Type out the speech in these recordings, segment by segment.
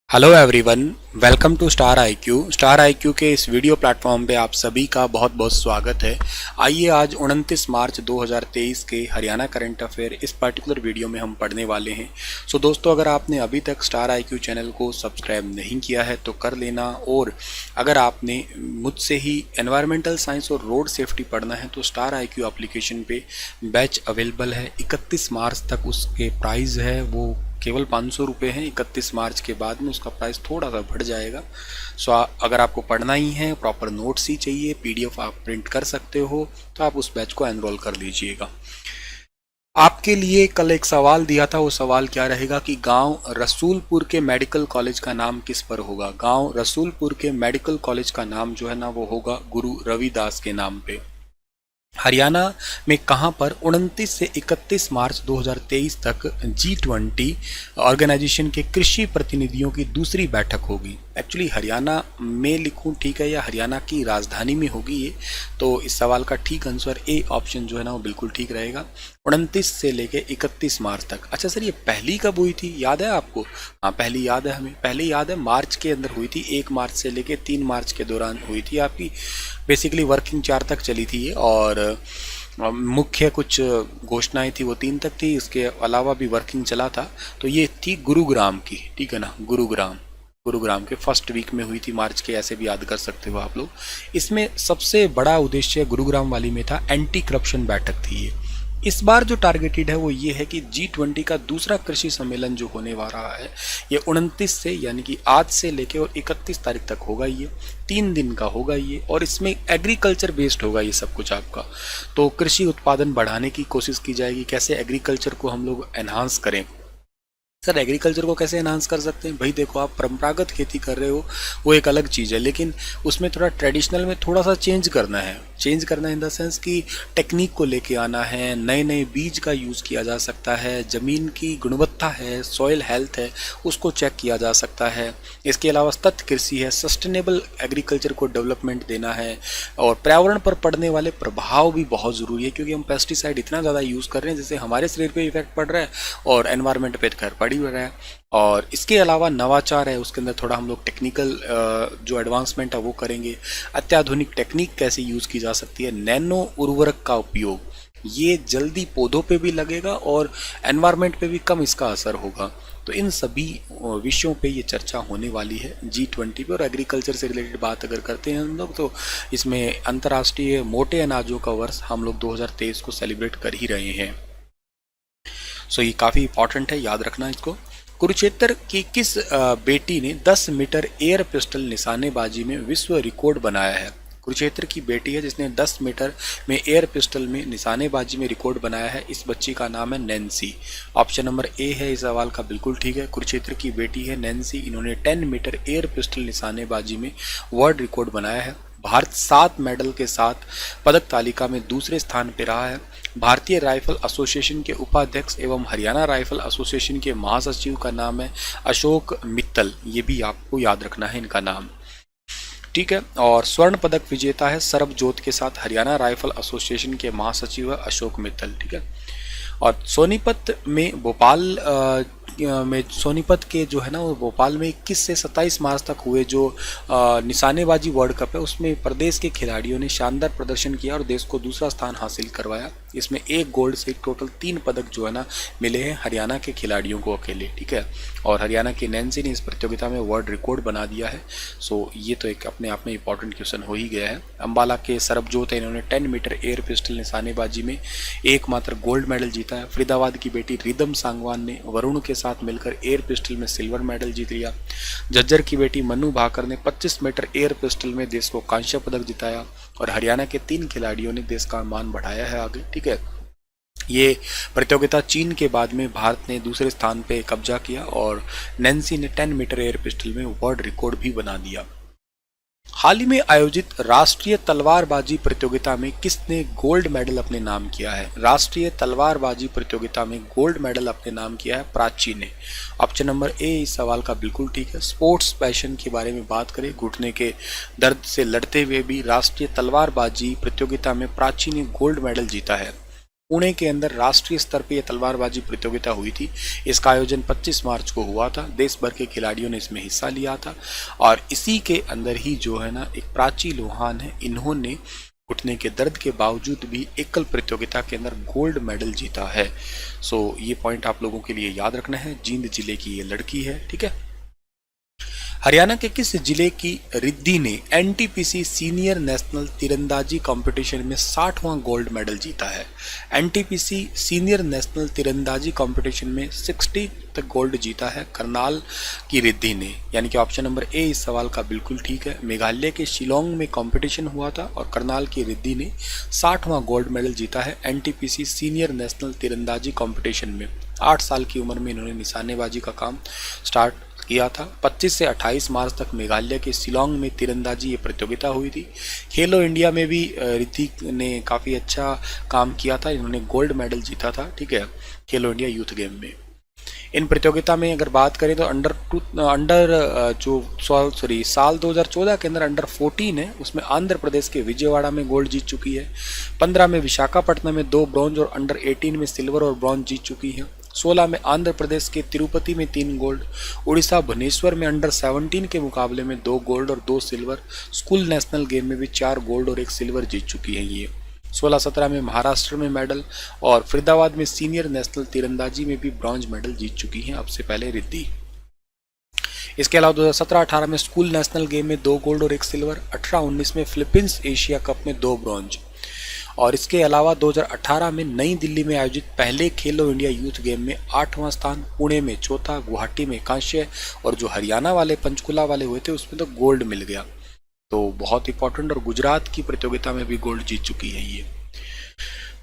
Hello everyone, welcome to Star IQ. Star IQ के इस video platform पे आप सभी का बहुत बहुत स्वागत है। आइए आज 29 मार्च 2023 के हरियाणा करंट अफेयर इस पर्टिकुलर वीडियो में हम पढ़ने वाले हैं। सो दोस्तों, अगर आपने अभी तक स्टार आईक्यू चैनल को सब्सक्राइब नहीं किया है तो कर लेना, और अगर आपने मुझसे ही एनवायरमेंटल साइंस और रोड सेफ्टी पढ़ना है तो स्टार आईक्यू एप्लीकेशन पे बैच अवेलेबल है। 31 मार्च तक उसके प्राइस है वो केवल 500 रुपये हैं। 31 मार्च के बाद में उसका प्राइस थोड़ा सा बढ़ जाएगा। सो अगर आपको पढ़ना ही है, प्रॉपर नोट्स ही चाहिए, पीडीएफ आप प्रिंट कर सकते हो, तो आप उस बैच को एनरोल कर लीजिएगा। आपके लिए कल एक सवाल दिया था, वो सवाल क्या रहेगा कि गांव रसूलपुर के मेडिकल कॉलेज का नाम किस पर होगा। गांव रसूलपुर के मेडिकल कॉलेज का नाम जो है ना वो होगा गुरु रविदास के नाम पे। हरियाणा में कहां पर 29 से 31 मार्च 2023 तक G20 ऑर्गेनाइजेशन के कृषि प्रतिनिधियों की दूसरी बैठक होगी। एक्चुअली हरियाणा में लिखूं ठीक है या हरियाणा की राजधानी में होगी ये, तो इस सवाल का ठीक आंसर ए ऑप्शन जो है ना वो बिल्कुल ठीक रहेगा। 29 से लेके 31 मार्च तक। अच्छा सर, ये पहली कब हुई थी, याद है आपको? हाँ, पहली याद है हमें, पहली याद है मार्च के अंदर हुई थी। 1 मार्च से लेके 3 मार्च के दौरान हुई थी आपकी। बेसिकली वर्किंग 4 तक चली थी ये, और मुख्य कुछ घोषणाएं थी वो 3 तक थी। इसके अलावा भी वर्किंग चला था। तो ये थी गुरुग्राम की, ठीक है ना, गुरुग्राम के फर्स्ट वीक में हुई थी मार्च के, ऐसे भी याद कर सकते हो आप लोग। इसमें सबसे बड़ा उद्देश्य गुरुग्राम वाली में था एंटी करप्शन बैठक थी ये। इस बार जो टारगेटेड है वो ये है कि G20 का दूसरा कृषि सम्मेलन जो होने वाला है ये 29 से, यानी कि आज से लेके और 31 तारीख तक होगा। ये 3 दिन का होगा ये, और इसमें एग्रीकल्चर बेस्ड होगा ये सब कुछ आपका। तो कृषि उत्पादन बढ़ाने की कोशिश की जाएगी, कैसे एग्रीकल्चर को हम लोग एनहांस करें। सर, एग्रीकल्चर को कैसे एनहांस कर सकते हैं? भाई देखो, आप परंपरागत खेती कर रहे हो वो एक अलग चीज़ है, लेकिन उसमें थोड़ा ट्रेडिशनल में थोड़ा सा चेंज करना है। चेंज करना इन द सेंस कि टेक्निक को लेके आना है, नए नए बीज का यूज़ किया जा सकता है, ज़मीन की गुणवत्ता है, सॉइल हेल्थ है, उसको चेक किया जा सकता है। इसके अलावा सतत कृषि है, सस्टेनेबल एग्रीकल्चर को डेवलपमेंट देना है, और पर्यावरण पर पड़ने वाले प्रभाव भी बहुत ज़रूरी है, क्योंकि हम पेस्टिसाइड इतना ज़्यादा यूज़ कर रहे हैं जिससे हमारे शरीर पर इफेक्ट पड़ रहा है और एनवायरनमेंट पे खैर पड़ ही रहा है। और इसके अलावा नवाचार है, उसके अंदर थोड़ा हम लोग टेक्निकल जो एडवांसमेंट है वो करेंगे। अत्याधुनिक टेक्निक कैसे यूज़ की जा सकती है, नैनो उर्वरक का उपयोग, ये जल्दी पौधों पे भी लगेगा और एनवायरनमेंट पे भी कम इसका असर होगा। तो इन सभी विषयों पे ये चर्चा होने वाली है G20 पे। और एग्रीकल्चर से रिलेटेड बात अगर करते हैं हम लोग, तो इसमें अंतर्राष्ट्रीय मोटे अनाजों का वर्ष हम लोग 2023 को सेलिब्रेट कर ही रहे हैं। सो ये काफ़ी इंपॉर्टेंट है, याद रखना इसको। कुरुक्षेत्र की किस बेटी ने 10 मीटर एयर पिस्टल निशानेबाजी में विश्व रिकॉर्ड बनाया है? कुरुक्षेत्र की बेटी है जिसने 10 मीटर में एयर पिस्टल में निशानेबाजी में रिकॉर्ड बनाया है। इस बच्ची का नाम है नैन्सी। ऑप्शन नंबर ए है इस सवाल का बिल्कुल ठीक है। कुरुक्षेत्र की बेटी है नैन्सी, इन्होंने 10 मीटर एयर पिस्टल निशानेबाजी में वर्ल्ड रिकॉर्ड बनाया है। भारत 7 मेडल के साथ पदक तालिका में दूसरे स्थान पर रहा है। भारतीय राइफल एसोसिएशन के उपाध्यक्ष एवं हरियाणा राइफल एसोसिएशन के महासचिव का नाम है अशोक मित्तल। ये भी आपको याद रखना है इनका नाम, ठीक है। और स्वर्ण पदक विजेता है सरबजोत के साथ हरियाणा राइफल एसोसिएशन के महासचिव है अशोक मित्तल, ठीक है। और सोनीपत में सोनीपत के जो है ना वो भोपाल में 21 से 27 मार्च तक हुए जो निशानेबाजी वर्ल्ड कप है उसमें प्रदेश के खिलाड़ियों ने शानदार प्रदर्शन किया और देश को दूसरा स्थान हासिल करवाया। इसमें 1 गोल्ड से टोटल 3 पदक जो है ना मिले हैं हरियाणा के खिलाड़ियों को अकेले, ठीक है। और हरियाणा की नैन्सी ने इस प्रतियोगिता में वर्ल्ड रिकॉर्ड बना दिया है। सो ये तो एक अपने आप में इंपॉर्टेंट क्वेश्चन हो ही गया है। अम्बाला के सरबजोत है, इन्होंने 10 मीटर एयर पिस्टल निशानेबाजी में एकमात्र गोल्ड मेडल जीता है। फरीदाबाद की बेटी रिदम सांगवान ने वरुण के साथ मिलकर एयर पिस्टल में सिल्वर मेडल जीत लिया। झज्जर की बेटी मनु भाकर ने 25 मीटर एयर पिस्टल में देश को कांस्य पदक जिताया। और हरियाणा के 3 खिलाड़ियों ने देश का मान बढ़ाया है आगे, ठीक है। ये प्रतियोगिता चीन के बाद में भारत ने दूसरे स्थान पे कब्जा किया और नैन्सी ने 10 मीटर एयर पिस्टल में वर्ल्ड रिकॉर्ड भी बना दिया। हाल ही में आयोजित राष्ट्रीय तलवारबाजी प्रतियोगिता में किसने गोल्ड मेडल अपने नाम किया है? राष्ट्रीय तलवारबाजी प्रतियोगिता में गोल्ड मेडल अपने नाम किया है प्राची ने। ऑप्शन नंबर ए इस सवाल का बिल्कुल ठीक है। स्पोर्ट्स पैशन के बारे में बात करें, घुटने के दर्द से लड़ते हुए भी राष्ट्रीय तलवारबाजी प्रतियोगिता में प्राची ने गोल्ड मेडल जीता है। पुणे के अंदर राष्ट्रीय स्तर पर यह तलवारबाजी प्रतियोगिता हुई थी। इसका आयोजन 25 मार्च को हुआ था। देश भर के खिलाड़ियों ने इसमें हिस्सा लिया था और इसी के अंदर ही जो है ना एक प्राची लोहान है, इन्होंने घुटने के दर्द के बावजूद भी एकल प्रतियोगिता के अंदर गोल्ड मेडल जीता है। सो ये पॉइंट आप लोगों के लिए याद रखना है। जींद जिले की ये लड़की है, ठीक है। हरियाणा के किस जिले की रिद्धि ने एनटीपीसी सीनियर नेशनल तीरंदाजी कंपटीशन में 60वां गोल्ड मेडल जीता है? एनटीपीसी सीनियर नेशनल तीरंदाजी कंपटीशन में 60 तक गोल्ड जीता है करनाल की रिद्धि ने, यानी कि ऑप्शन नंबर ए इस सवाल का बिल्कुल ठीक है। मेघालय के शिलोंग में कंपटीशन हुआ था और करनाल की रिद्धि ने 60वां गोल्ड मेडल जीता है एनटीपीसी सीनियर नेशनल तीरंदाजी कंपटीशन में। 8 साल की उम्र में इन्होंने निशानेबाजी का काम स्टार्ट किया था। 25 से 28 मार्च तक मेघालय के शिलोंग में तीरंदाजी ये प्रतियोगिता हुई थी। खेलो इंडिया में भी ऋतिक ने काफ़ी अच्छा काम किया था, इन्होंने गोल्ड मेडल जीता था, ठीक है, खेलो इंडिया यूथ गेम में। इन प्रतियोगिता में अगर बात करें तो साल 2014 के अंदर अंडर 14 है, उसमें आंध्र प्रदेश के विजयवाड़ा में गोल्ड जीत चुकी है। 15 में विशाखापट्टनम में 2 ब्रॉन्ज और अंडर 18 में सिल्वर और ब्रॉन्ज जीत चुकी है। 16 में आंध्र प्रदेश के तिरुपति में 3 गोल्ड, उड़ीसा भुवनेश्वर में अंडर 17 के मुकाबले में 2 गोल्ड और 2 सिल्वर, स्कूल नेशनल गेम में भी 4 गोल्ड और 1 सिल्वर जीत चुकी है ये। 16-17 में महाराष्ट्र में मेडल और फरीदाबाद में सीनियर नेशनल तीरंदाजी में भी ब्रॉन्ज मेडल जीत चुकी हैं अब से पहले रिद्धि। इसके अलावा 2017-18 में स्कूल नेशनल गेम में 2 गोल्ड और 1 सिल्वर, 18-19 में फिलीपींस एशिया कप में 2 ब्रॉन्ज और इसके अलावा 2018 में नई दिल्ली में आयोजित पहले खेलो इंडिया यूथ गेम में 8वां स्थान, पुणे में चौथा, गुवाहाटी में कांस्य और जो हरियाणा वाले पंचकुला वाले हुए थे उसमें तो गोल्ड मिल गया, तो बहुत इंपॉर्टेंट। और गुजरात की प्रतियोगिता में भी गोल्ड जीत चुकी है ये।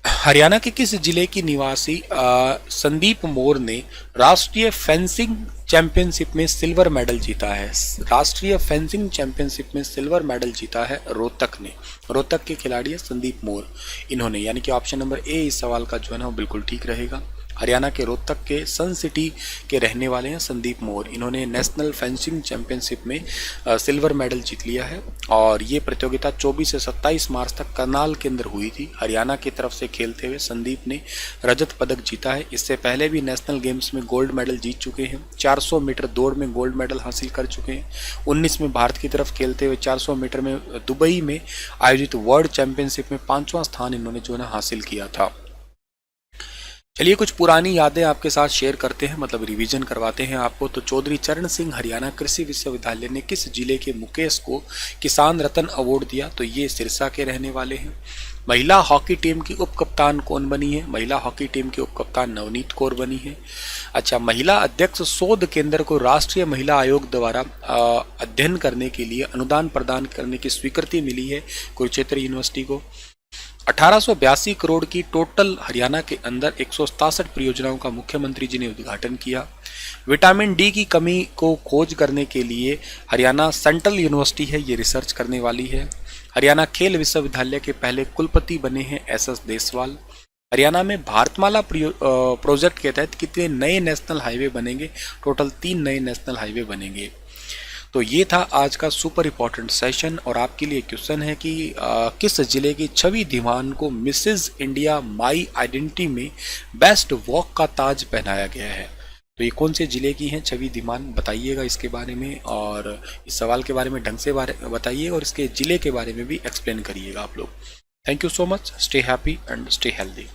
हरियाणा के किस जिले की निवासी संदीप मोर ने राष्ट्रीय फेंसिंग चैंपियनशिप में सिल्वर मेडल जीता है? राष्ट्रीय फेंसिंग चैंपियनशिप में सिल्वर मेडल जीता है रोहतक ने। रोहतक के खिलाड़ी है संदीप मोर, इन्होंने, यानी कि ऑप्शन नंबर ए इस सवाल का जो है ना वो बिल्कुल ठीक रहेगा। हरियाणा के रोहतक के सन सिटी के रहने वाले हैं संदीप मोर, इन्होंने नेशनल फेंसिंग चैंपियनशिप में सिल्वर मेडल जीत लिया है और ये प्रतियोगिता 24 से 27 मार्च तक करनाल के अंदर हुई थी। हरियाणा की तरफ से खेलते हुए संदीप ने रजत पदक जीता है। इससे पहले भी नेशनल गेम्स में गोल्ड मेडल जीत चुके हैं। 400 मीटर दौड़ में गोल्ड मेडल हासिल कर चुके हैं। 19 में भारत की तरफ खेलते हुए 400 मीटर में दुबई में आयोजित वर्ल्ड चैंपियनशिप में 5वां स्थान इन्होंने जो है ना हासिल किया था। चलिए कुछ पुरानी यादें आपके साथ शेयर करते हैं, मतलब रिवीजन करवाते हैं आपको। तो चौधरी चरण सिंह हरियाणा कृषि विश्वविद्यालय ने किस जिले के मुकेश को किसान रत्न अवार्ड दिया? तो ये सिरसा के रहने वाले हैं। महिला हॉकी टीम की उप कप्तान कौन बनी है? महिला हॉकी टीम की उप कप्तान नवनीत कौर बनी है। अच्छा, महिला अध्यक्ष शोध केंद्र को राष्ट्रीय महिला आयोग द्वारा अध्ययन करने के लिए अनुदान प्रदान करने की स्वीकृति मिली है कुरुक्षेत्र यूनिवर्सिटी को। 1882 करोड़ की टोटल हरियाणा के अंदर 167 परियोजनाओं का मुख्यमंत्री जी ने उद्घाटन किया। विटामिन डी की कमी को खोज करने के लिए हरियाणा सेंट्रल यूनिवर्सिटी है, ये रिसर्च करने वाली है। हरियाणा खेल विश्वविद्यालय के पहले कुलपति बने हैं एस.एस. देसवाल। हरियाणा में भारतमाला प्रोजेक्ट के तहत कितने नए नेशनल हाईवे बनेंगे? टोटल 3 नए नेशनल हाईवे बनेंगे। तो ये था आज का सुपर इम्पोर्टेंट सेशन और आपके लिए क्वेश्चन है कि किस जिले की छवि दीवान को मिसेज इंडिया माई आइडेंटिटी में बेस्ट वॉक का ताज पहनाया गया है? तो ये कौन से जिले की हैं छवि दीवान, बताइएगा इसके बारे में और इस सवाल के बारे में ढंग से बताइए और इसके जिले के बारे में भी एक्सप्लेन करिएगा आप लोग। Thank you so much, stay happy and stay healthy.